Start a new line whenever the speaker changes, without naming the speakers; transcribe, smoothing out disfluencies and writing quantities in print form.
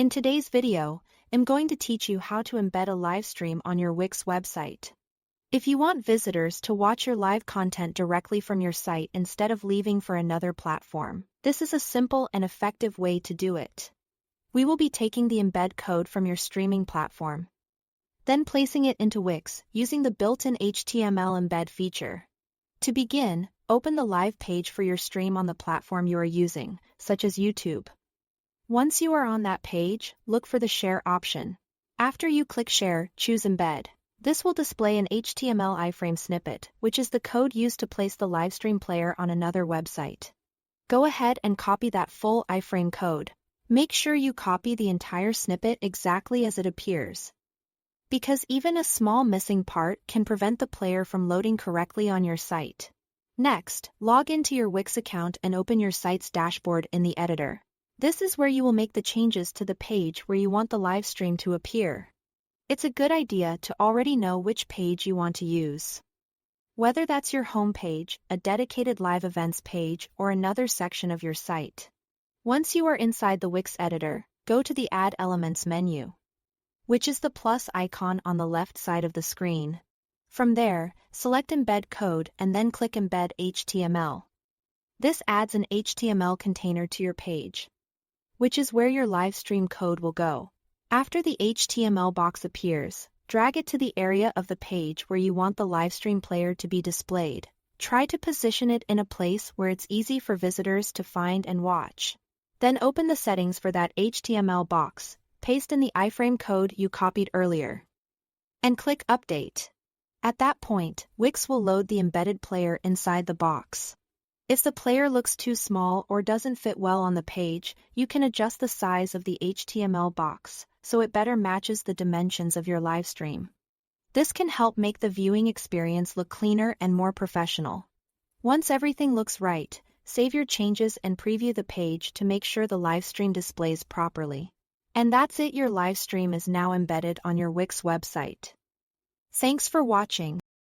In today's video, I'm going to teach you how to embed a live stream on your Wix website. If you want visitors to watch your live content directly from your site instead of leaving for another platform, this is a simple and effective way to do it. We will be taking the embed code from your streaming platform, then placing it into Wix using the built-in HTML embed feature. To begin, open the live page for your stream on the platform you are using, such as YouTube. Once you are on that page, look for the Share option. After you click Share, choose Embed. This will display an HTML iframe snippet, which is the code used to place the livestream player on another website. Go ahead and copy that full iframe code. Make sure you copy the entire snippet exactly as it appears, because even a small missing part can prevent the player from loading correctly on your site. Next, log into your Wix account and open your site's dashboard in the editor. This is where you will make the changes to the page where you want the live stream to appear. It's a good idea to already know which page you want to use, whether that's your home page, a dedicated live events page, or another section of your site. Once you are inside the Wix editor, go to the Add Elements menu, which is the plus icon on the left side of the screen. From there, select Embed Code and then click Embed HTML. This adds an HTML container to your page, which is where your live stream code will go. After the HTML box appears, drag it to the area of the page where you want the livestream player to be displayed. Try to position it in a place where it's easy for visitors to find and watch. Then open the settings for that HTML box, paste in the iframe code you copied earlier, and click Update. At that point, Wix will load the embedded player inside the box. If the player looks too small or doesn't fit well on the page, you can adjust the size of the HTML box so it better matches the dimensions of your live stream. This can help make the viewing experience look cleaner and more professional. Once everything looks right, save your changes and preview the page to make sure the live stream displays properly. And that's it, your live stream is now embedded on your Wix website. Thanks for watching.